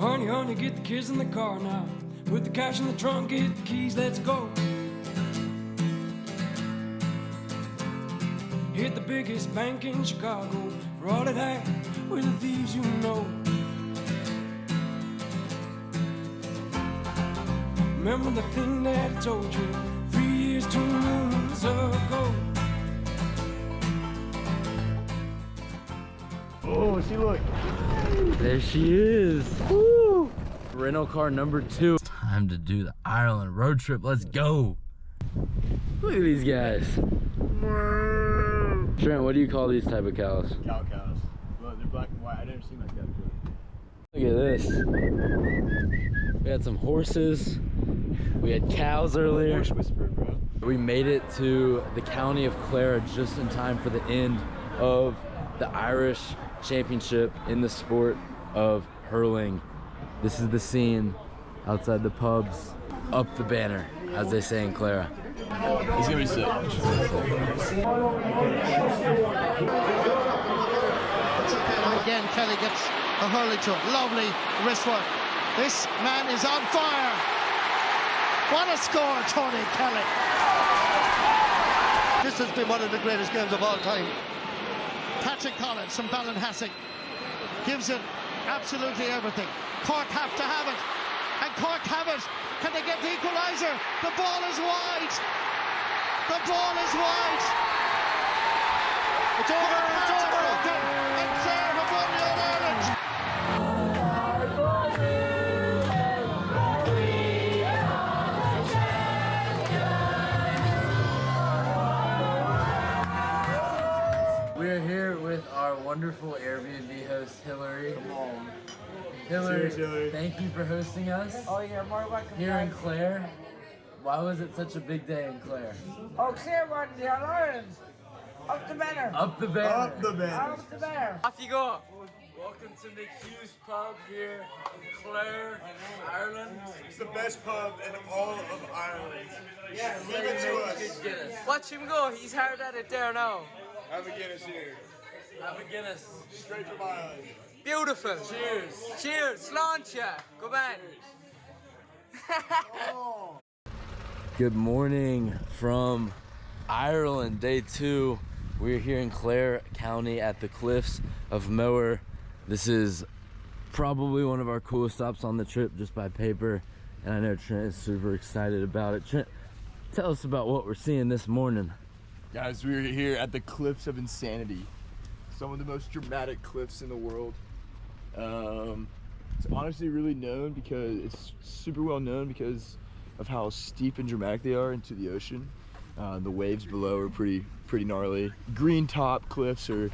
Honey, honey, get the kids in the car now. Put the cash in the trunk, get the keys, let's go. Hit the biggest bank in Chicago. For all it had, we're the thieves you know. Remember the thing that I told you 3 years, 2 moons ago. Oh, she look. There she is. Woo! Rental car number 2. It's time to do the Ireland road trip. Let's go. Look at these guys. Trent, what do you call these type of cows? Cows. Well, they're black and white. I never seen that cow before. Look at this. We had some horses. We had cows earlier. Horse whisperer, bro. We made it to the county of Clare just in time for the end of the Irish championship in the sport of hurling. This is the scene outside the pubs. Up the banner, as they say in Clare. He's gonna be sick. Again, Kelly gets a hurling to it. Lovely wrist work. This man is on fire. What a score, Tony Kelly. This has been one of the greatest games of all time. Patrick Collins from Ballinhassig gives it absolutely everything. Cork have to have it. And Cork have it. Can they get the equaliser? The ball is wide. The ball is wide. It's over. It's over. And Clare have won the All-Ireland. We're here with our wonderful Airbnb host, Hillary. Come on. Hillary, Cheers, Hillary. thank you for hosting us Oh, you're more welcome. here in Clare. Why was it such a big day in Clare? Oh, Clare won the All-Ireland. Up the banner. Up the banner. Up the banner. Up the banner. Off you go. Welcome to Nick Hughes Pub here in Clare, Ireland. It's the best pub in all of Ireland. Yeah, Leave it to us. Guinness. Watch him go. He's hard at it there now. Have a Guinness here. Have a Guinness. Straight from Ireland. Beautiful. Cheers. Cheers. Sláinte. Go back. Good morning from Ireland, day 2. We're here in Clare County at the cliffs of Moher. This is probably one of our coolest stops on the trip just by paper. And I know Trent is super excited about it. Trent, tell us about what we're seeing this morning. Guys, we're here at the Cliffs of Insanity. Some of the most dramatic cliffs in the world. It's honestly really known because it's super well known because of how steep and dramatic they are into the ocean. The waves below are pretty gnarly. Green top cliffs are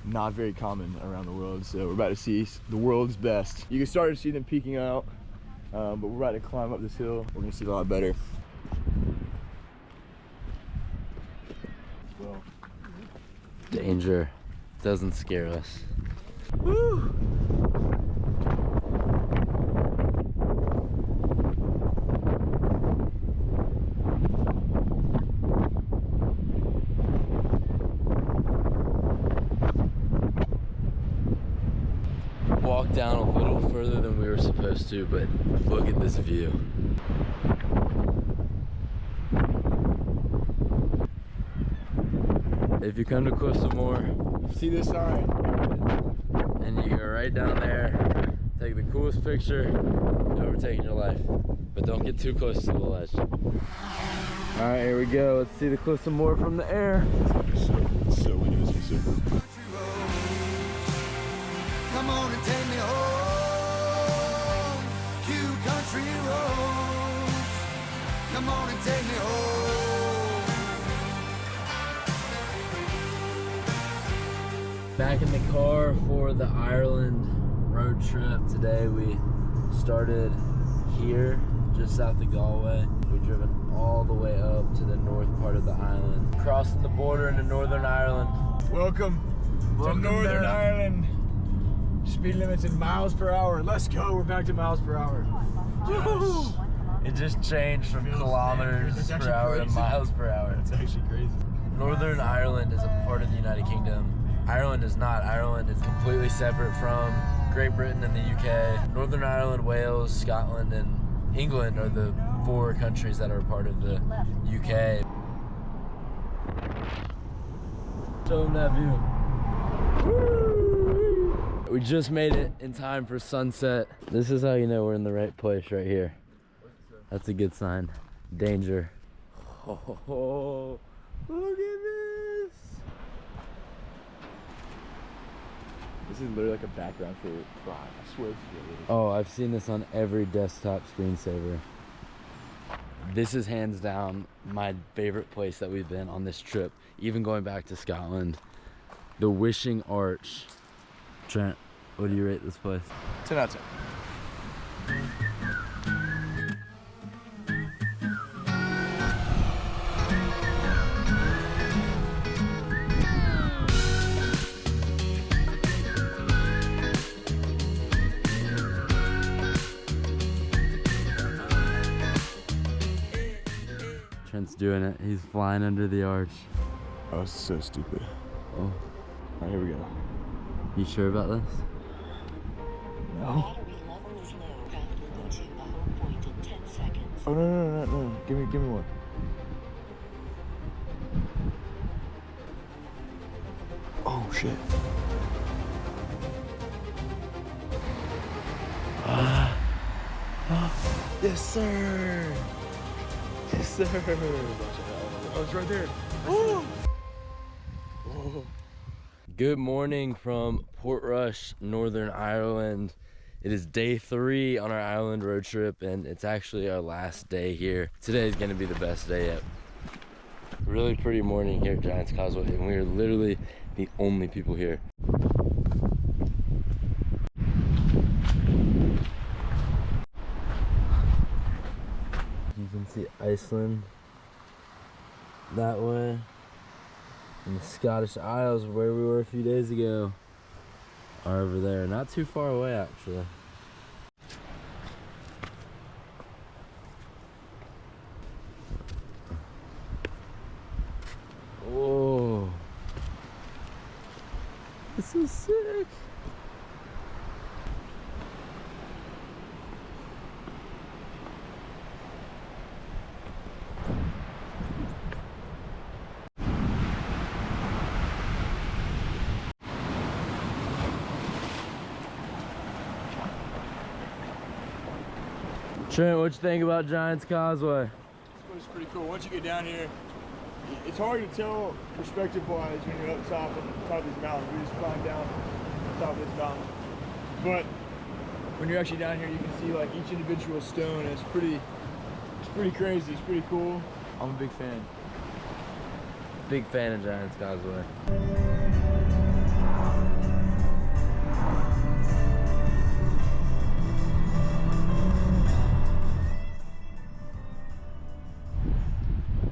not very common around the world, so we're about to see the world's best. You can start to see them peeking out, but we're about to climb up this hill. We're gonna see it a lot better. Well, Danger doesn't scare us. woo! Walked down a little further than we were supposed to, but look at this view. If you come to Moher See this sign? and you go right down there, take the coolest picture, overtaking your life. But don't get too close to the ledge. All right, here we go. Let's see the cliffs of Moher from the air. It's so windy, it's so cool. Come on and take me home, cute country roads. Come on and take me home. Back in the car for the Ireland road trip. Today we started here, just south of Galway. We've driven all the way up to the north part of the island, crossing the border into Northern Ireland. Welcome to Northern Ireland. Speed limits in miles per hour. Let's go. We're back to miles per hour. Yes. It just changed from kilometers per hour to miles per hour. That's actually crazy. Northern Ireland is a part of the United Kingdom. Ireland is not. Ireland is completely separate from Great Britain and the UK. Northern Ireland, Wales, Scotland, and England are the 4 countries that are part of the UK. Show them that view. We just made it in time for sunset. This is how you know we're in the right place right here. That's a good sign. Danger. Oh, look at this. This is literally like a background for I swear this is really. Oh, I've seen this on every desktop screensaver. This is hands down my favorite place that we've been on this trip, even going back to Scotland. The Wishing Arch. Trent, what do you rate this place? 10 out of 10. Trent's doing it. He's flying under the arch. Oh, so stupid. Oh. All right, here we go. You sure about this? No. Oh no. Give me one. Oh shit. Yes sir. Yes sir. Oh, it's right there. Oh. Good morning from Portrush, Northern Ireland. It is day 3 on our Ireland road trip, and it's actually our last day here. Today is gonna be the best day yet. Really pretty morning here at Giants Causeway, and we are literally the only people here. You can see Iceland that way. And the Scottish Isles, where we were a few days ago, are over there. Not too far away, actually. Whoa. This is sick. Trent, what you think about Giants Causeway? This place is pretty cool. Once you get down here, it's hard to tell perspective-wise when you're up top on the top of these mountains. We just climbed down on top of this mountain. But when you're actually down here, you can see like each individual stone. And it's pretty crazy. It's pretty cool. I'm a big fan. Big fan of Giants Causeway.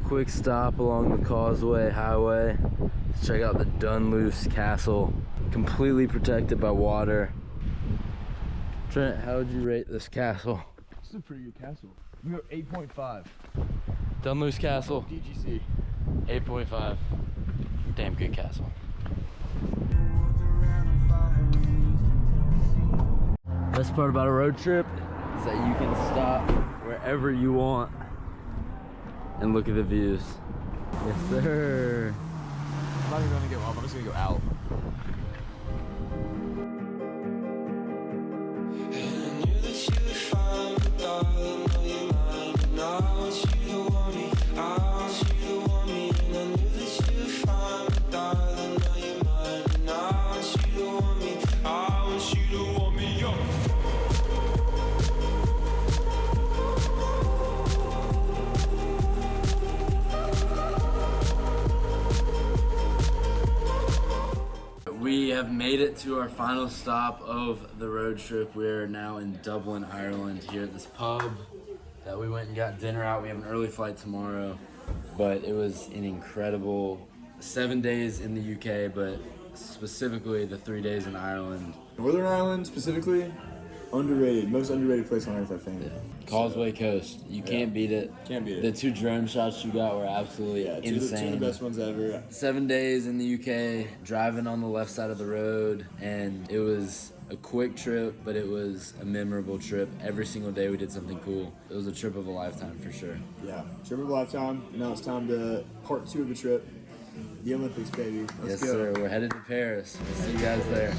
Quick stop along the Causeway Highway to check out the Dunluce Castle, completely protected by water. Trent, how would you rate this castle? This is a pretty good castle. We go 8.5. Dunluce Castle, DGC. 8.5. Damn good castle. Best part about a road trip is that you can stop wherever you want and look at the views. Yes, sir. I'm not even gonna go up, I'm just gonna go out. We have made it to our final stop of the road trip. We're now in Dublin, Ireland, here at this pub that we went and got dinner out. We have an early flight tomorrow, but it was an incredible 7 days in the UK, but specifically the 3 days in Ireland. Northern Ireland specifically, underrated, most underrated place on earth, I think. Yeah. Causeway Coast, you can't beat it. Can't beat it. The 2 drone shots you got were absolutely insane. Two of the best ones ever. 7 days in the UK, driving on the left side of the road, and it was a quick trip, but it was a memorable trip. Every single day we did something cool. It was a trip of a lifetime for sure. Yeah, trip of a lifetime. Now it's time to part 2 of the trip. The Olympics, baby. Let's Yes, go. sir. We're headed to Paris. We'll see you guys there.